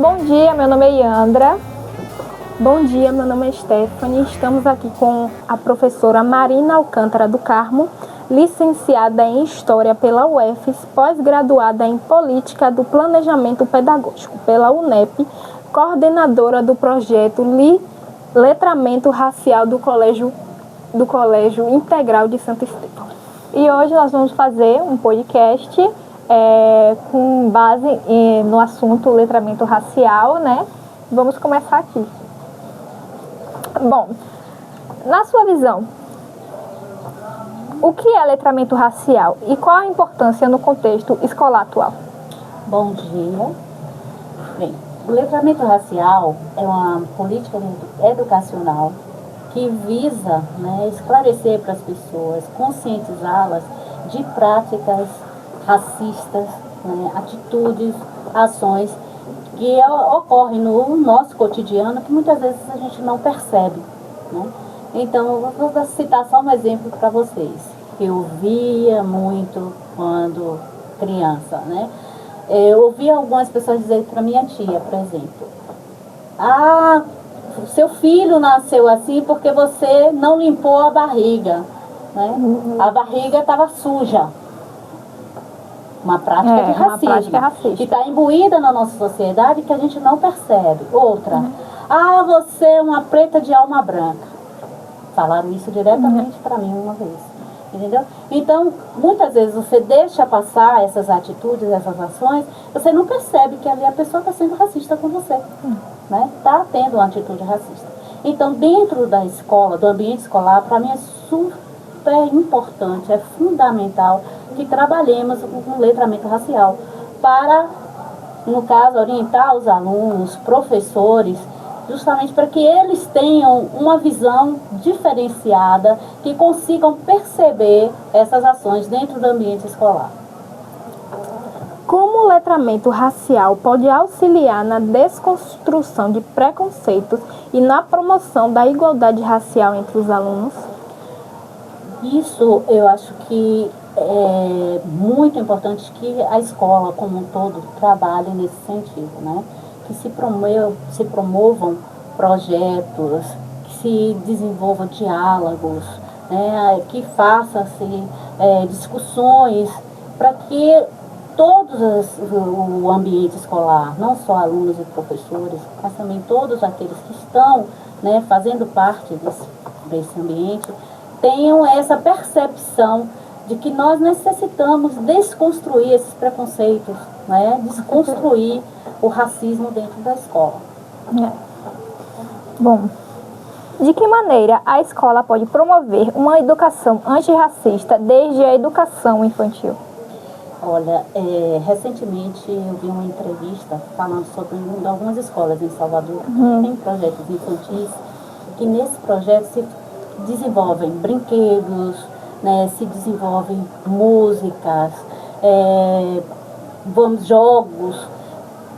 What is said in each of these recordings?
Bom dia, meu nome é Yandra. Bom dia, meu nome é Stephanie. Estamos aqui com a professora Marina Alcântara do Carmo, licenciada em História pela UFES, pós-graduada em Política do Planejamento Pedagógico pela UNEP, coordenadora do projeto Letramento Racial do Colégio Integral de Santo Estevão. E hoje nós vamos fazer um podcast com base no assunto letramento racial, né? Vamos começar aqui. Bom, na sua visão, o que é letramento racial e qual a importância no contexto escolar atual? Bom dia. Bem, o letramento racial é uma política educacional que visa, esclarecer para as pessoas, conscientizá-las de práticas racistas, atitudes, ações que ocorrem no nosso cotidiano que muitas vezes a gente não percebe. Então, eu vou citar só um exemplo para vocês, que eu via muito quando criança. Eu ouvia algumas pessoas dizerem para minha tia, por exemplo, seu filho nasceu assim porque você não limpou a barriga. A barriga estava suja. Uma prática de racismo. Uma prática racista. Que está imbuída na nossa sociedade que a gente não percebe. Outra, você é uma preta de alma branca. Falaram isso diretamente para mim uma vez. Entendeu? Então, muitas vezes você deixa passar essas atitudes, essas ações, você não percebe que ali a pessoa está sendo racista com você. Está tendo uma atitude racista. Então, dentro da escola, do ambiente escolar, para mim é super importante, é fundamental que trabalhemos com letramento racial para, no caso, orientar os alunos, professores, justamente para que eles tenham uma visão diferenciada, que consigam perceber essas ações dentro do ambiente escolar. Como o letramento racial pode auxiliar na desconstrução de preconceitos e na promoção da igualdade racial entre os alunos? Isso eu acho que é muito importante que a escola como um todo trabalhe nesse sentido, que se promovam projetos, que se desenvolvam diálogos, que façam-se discussões para que o ambiente escolar, não só alunos e professores, mas também todos aqueles que estão fazendo parte desse ambiente, tenham essa percepção de que nós necessitamos desconstruir esses preconceitos, desconstruir o racismo dentro da escola. Bom, de que maneira a escola pode promover uma educação antirracista desde a educação infantil? Olha, recentemente eu vi uma entrevista falando sobre algumas escolas em Salvador que têm projetos infantis, que nesse projeto se desenvolvem brinquedos, se desenvolvem músicas, jogos,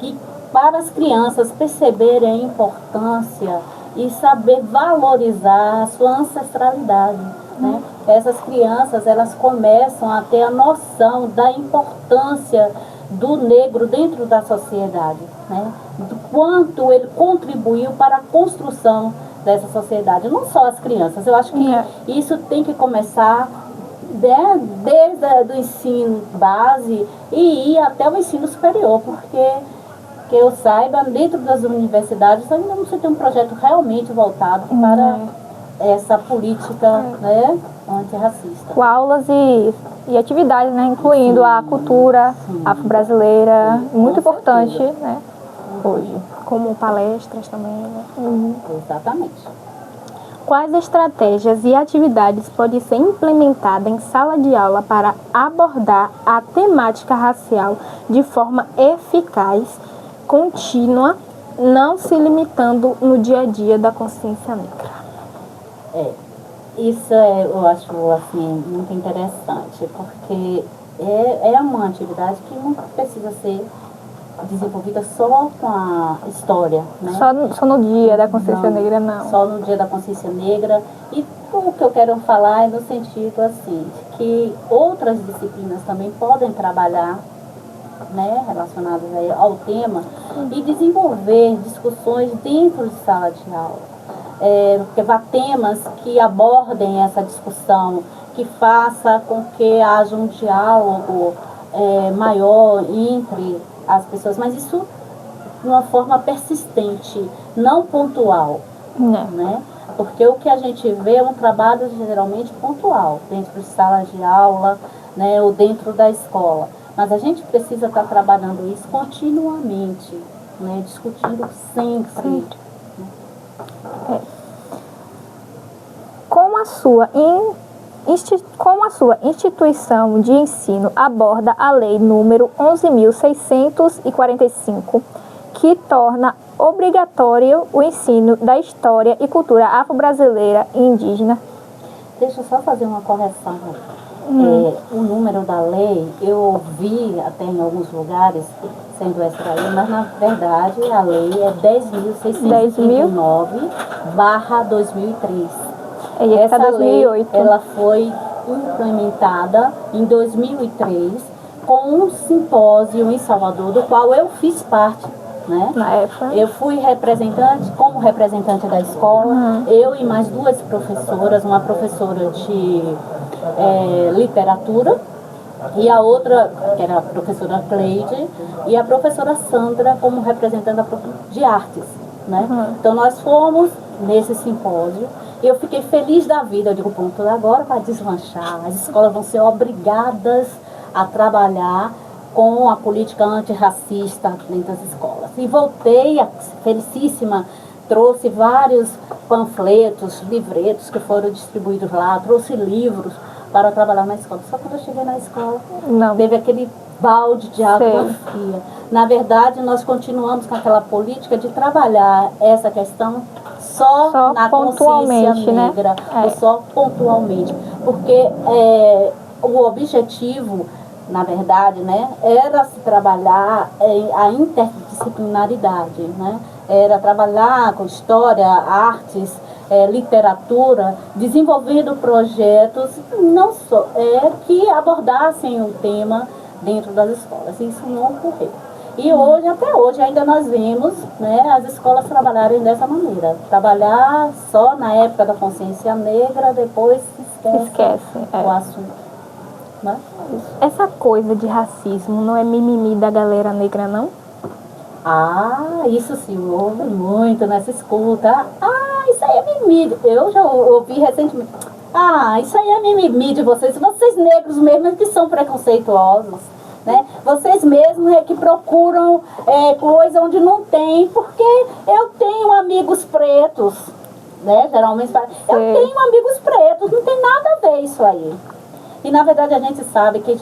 e para as crianças perceberem a importância e saber valorizar a sua ancestralidade. Essas crianças, elas começam a ter a noção da importância do negro dentro da sociedade, do quanto ele contribuiu para a construção dessa sociedade, não só as crianças. Eu acho que isso tem que começar desde o ensino base e ir até o ensino superior, porque que eu saiba, dentro das universidades ainda não se tem um projeto realmente voltado para essa política antirracista. Com aulas e atividades, incluindo a cultura afro-brasileira, muito importante hoje, como palestras também. Exatamente. Quais estratégias e atividades podem ser implementadas em sala de aula para abordar a temática racial de forma eficaz, contínua, não se limitando no dia a dia da consciência negra? Isso eu acho muito interessante, porque é uma atividade que não precisa ser desenvolvida só com a história. Só no dia da consciência negra, não. Só no dia da consciência negra. E o que eu quero falar é no sentido de que outras disciplinas também podem trabalhar né, relacionadas ao tema, e desenvolver discussões dentro de sala de aula. Porque vá temas que abordem essa discussão, que faça com que haja um diálogo maior entre as pessoas, mas isso de uma forma persistente, não pontual, né? Porque o que a gente vê é um trabalho geralmente pontual, dentro de sala de aula, né, ou dentro da escola. Mas a gente precisa estar trabalhando isso continuamente, né, discutindo sempre. Como a sua instituição de ensino aborda a Lei número 11.645, que torna obrigatório o ensino da história e cultura afro-brasileira e indígena? Deixa eu só fazer uma correção. O número da lei, eu ouvi até em alguns lugares, sendo essa lei, mas na verdade a lei é 10.659/2003. Essa 2008. Lei, ela foi implementada em 2003 com um simpósio em Salvador, do qual eu fiz parte, né? Na época. Eu fui como representante da escola, eu e mais duas professoras, uma professora de literatura e a outra, que era a professora Cleide, e a professora Sandra como representante de artes, né? Então nós fomos nesse simpósio e eu fiquei feliz da vida. Eu digo, ponto, agora vai deslanchar, as escolas vão ser obrigadas a trabalhar com a política antirracista dentro das escolas. E voltei, felicíssima, trouxe vários panfletos, livretos que foram distribuídos lá, trouxe livros para trabalhar na escola. Só quando eu cheguei na escola, teve aquele balde de água fria. Na verdade, nós continuamos com aquela política de trabalhar essa questão só na consciência negra, ou só pontualmente. Porque o objetivo, na verdade, né, era se trabalhar a interdisciplinaridade, né? Era trabalhar com história, artes, literatura, desenvolvendo projetos não só, que abordassem o tema dentro das escolas. Isso não ocorreu. E hoje, até hoje, ainda nós vemos, né, as escolas trabalharem dessa maneira. Trabalhar só na época da consciência negra, depois se esquece o assunto. Né? Essa coisa de racismo não é mimimi da galera negra, não? Ah, isso se ouve muito nessa escuta. Ah, isso aí é mimimi. Eu já ouvi recentemente. Ah, isso aí é mimimi de vocês. Vocês negros mesmo que são preconceituosos, né? Vocês mesmos é que procuram coisa onde não tem, porque eu tenho amigos pretos, né? Geralmente eu tenho amigos pretos, não tem nada a ver isso aí. E na verdade a gente sabe que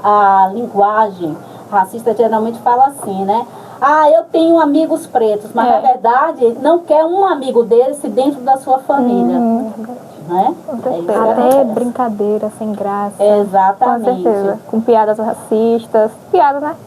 a linguagem racista geralmente fala assim, né? Ah, eu tenho amigos pretos, mas na verdade não quer um amigo desse dentro da sua família. Né? Até brincadeira sem graça. Exatamente. Com certeza. Com piadas racistas. Piadas, né?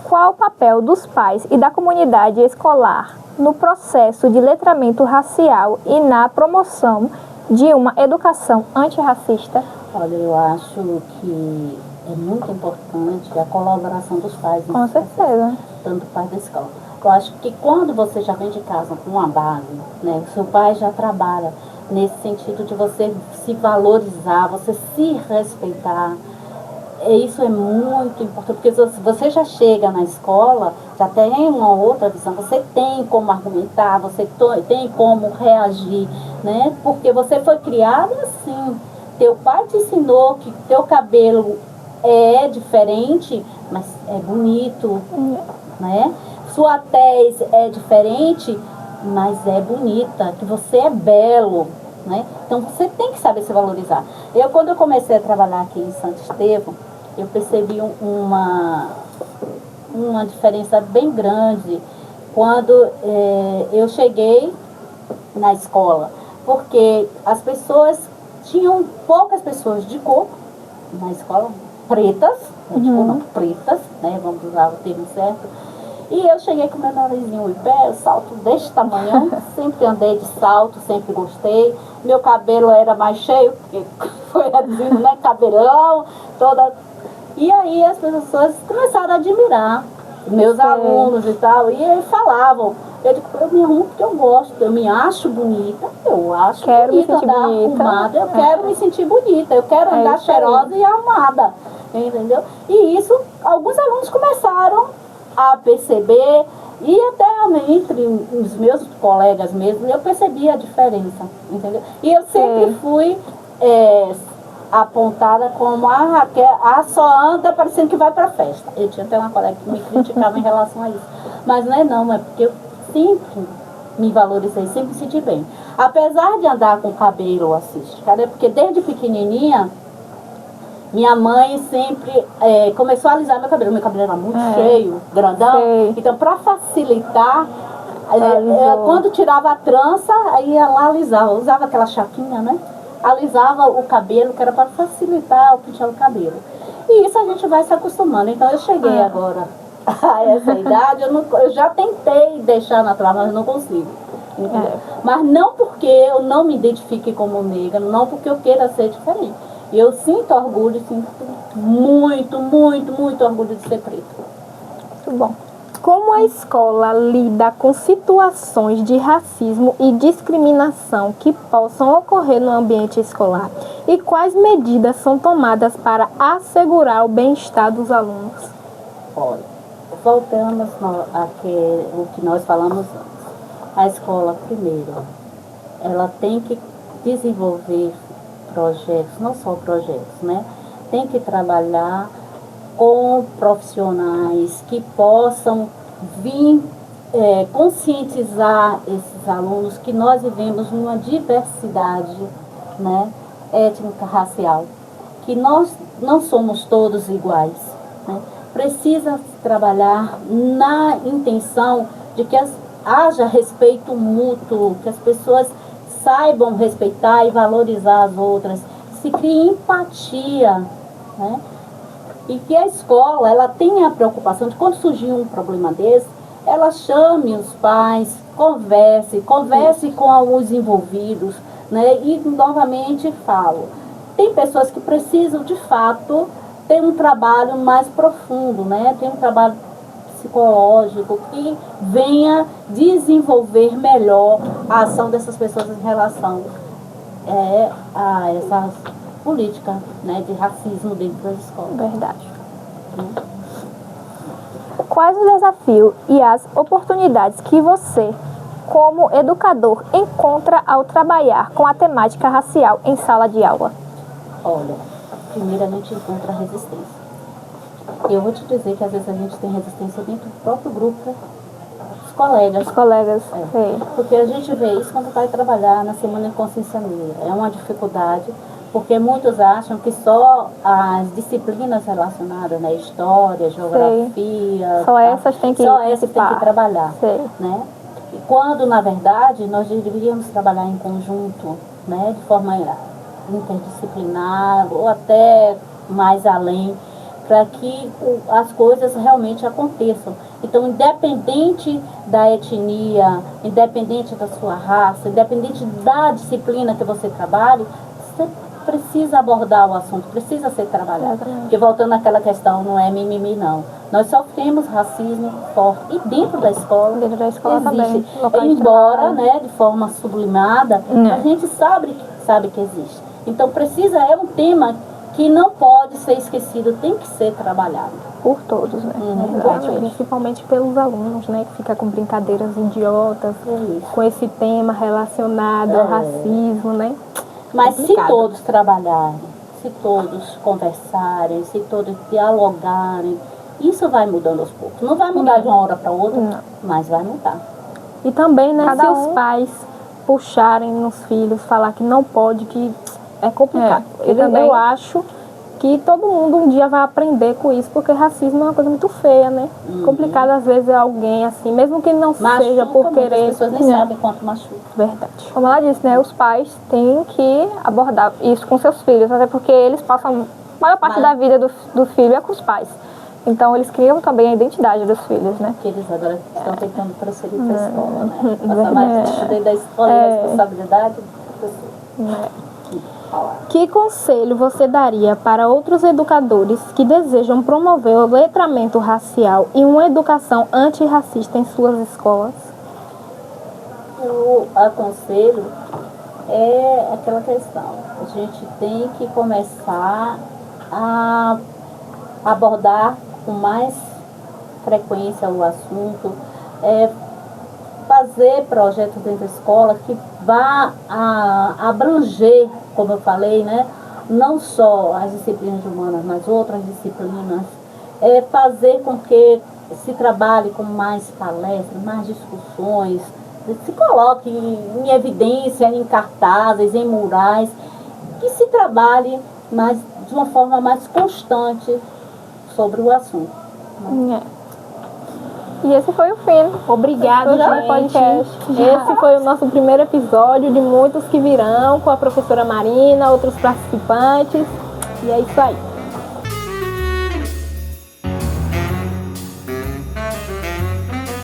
Qual o papel dos pais e da comunidade escolar no processo de letramento racial e na promoção de uma educação antirracista? Olha, eu acho que é muito importante a colaboração dos pais. Com certeza. Tanto pais da escola. Eu acho que quando você já vem de casa com uma base, né, seu pai já trabalha nesse sentido de você se valorizar, você se respeitar. Isso é muito importante, porque você já chega na escola, já tem uma outra visão, você tem como argumentar, você tem como reagir, né? Porque você foi criado assim. Teu pai te ensinou que teu cabelo é diferente, mas é bonito, né? Sua tez é diferente, mas é bonita, que você é belo, né? Então você tem que saber se valorizar. Quando eu comecei a trabalhar aqui em Santo Estevão, eu percebi uma diferença bem grande quando eu cheguei na escola, porque as pessoas tinham poucas pessoas de cor na escola, pretas, de cor não, pretas, né? Vamos usar o termo certo. E eu cheguei com meu narizinho em pé, salto deste tamanho, sempre andei de salto, sempre gostei. Meu cabelo era mais cheio, porque foi reduzindo, né? Cabelão, toda. E aí as pessoas começaram a admirar meus alunos e tal, e aí falavam, eu me arrumo porque eu gosto, eu me acho bonita, eu acho quero bonita, me sentir andar bonita. arrumada, eu quero me sentir bonita, eu quero andar cheirosa e arrumada, entendeu? E isso, alguns alunos começaram a perceber, e até entre os meus colegas mesmo, eu percebi a diferença, entendeu? E eu sempre fui apontada como a Raquel, só anda parecendo que vai para festa. Eu tinha até uma colega que me criticava em relação a isso. Mas não é não, é porque eu sempre me valorizei, sempre me senti bem. Apesar de andar com cabelo assim, cara, é porque desde pequenininha, minha mãe sempre começou a alisar meu cabelo. Meu cabelo era muito cheio, grandão. Então, para facilitar, quando tirava a trança, aí ela alisava. Usava aquela chapinha, né? Alisava o cabelo, que era para facilitar o pentear o cabelo. E isso a gente vai se acostumando. Então, eu cheguei agora a essa idade, eu já tentei deixar natural, mas não consigo. Mas não porque eu não me identifique como negra, não porque eu queira ser diferente. E eu sinto orgulho, sinto muito, muito, muito orgulho de ser preto. Muito bom. Como a escola lida com situações de racismo e discriminação que possam ocorrer no ambiente escolar? E quais medidas são tomadas para assegurar o bem-estar dos alunos? Olha, voltamos o que nós falamos antes. A escola, primeiro, ela tem que desenvolver projetos, não só projetos, né? Tem que trabalhar com profissionais que possam vir conscientizar esses alunos que nós vivemos numa diversidade, né, étnica, racial, que nós não somos todos iguais, né? Precisa trabalhar na intenção de que haja respeito mútuo, que as pessoas saibam respeitar e valorizar as outras, se crie empatia, né? E que a escola, ela tenha a preocupação de quando surgir um problema desse, ela chame os pais, converse com os envolvidos, né? E novamente falo, tem pessoas que precisam de fato ter um trabalho mais profundo, né? Tem um trabalho psicológico que venha desenvolver melhor a ação dessas pessoas em relação a essa política, né, de racismo dentro das escolas. Verdade. Quais os desafios e as oportunidades que você, como educador, encontra ao trabalhar com a temática racial em sala de aula? Olha, primeiro a gente encontra resistência. Eu vou te dizer que às vezes a gente tem resistência dentro do próprio grupo, dos colegas. Os colegas, porque a gente vê isso quando vai trabalhar na Semana de Consciência Negra. É uma dificuldade, porque muitos acham que só as disciplinas relacionadas, né, história, geografia, só essas tem que trabalhar, né? E quando na verdade nós deveríamos trabalhar em conjunto, né, de forma interdisciplinar ou até mais além, para que as coisas realmente aconteçam. Então, independente da etnia, independente da sua raça, independente da disciplina que você trabalhe, você precisa abordar o assunto, precisa ser trabalhado. Porque voltando àquela questão, não é mimimi não. Nós sofremos racismo forte. E dentro da escola, também. Embora, né, de forma sublimada, a gente sabe que existe. Então é um tema que não pode ser esquecido, tem que ser trabalhado. Por todos, né? Principalmente pelos alunos, né? Que fica com brincadeiras idiotas, com esse tema relacionado ao racismo, né? Mas se todos trabalharem, se todos conversarem, se todos dialogarem, isso vai mudando aos poucos. Não vai mudar de uma hora para outra, mas vai mudar. E também, né, se os pais puxarem nos filhos, falar que não pode, que é complicado. Eu acho que todo mundo um dia vai aprender com isso, porque racismo é uma coisa muito feia, né? Complicado às vezes é alguém assim, mesmo que não seja por querer. As pessoas nem sabem quanto machuca. Verdade. Como ela disse, né? Os pais têm que abordar isso com seus filhos, até porque eles passam a maior parte da vida do filho é com os pais. Então eles criam também a identidade dos filhos, né? Que eles agora estão tentando transferir para a escola, né? Passar mais dentro da escola e a responsabilidade da pessoa. Que conselho você daria para outros educadores que desejam promover o letramento racial e uma educação antirracista em suas escolas? Eu aconselho aquela questão. A gente tem que começar a abordar com mais frequência o assunto, fazer projetos dentro da escola que vá abranger, como eu falei, né, não só as disciplinas humanas, mas outras disciplinas, fazer com que se trabalhe com mais palestras, mais discussões, se coloque em evidência, em cartazes, em murais, que se trabalhe de uma forma mais constante sobre o assunto. E esse foi o fim. Obrigada, gente. Podcast. Esse foi o nosso primeiro episódio de muitos que virão, com a professora Marina, outros participantes. E é isso aí.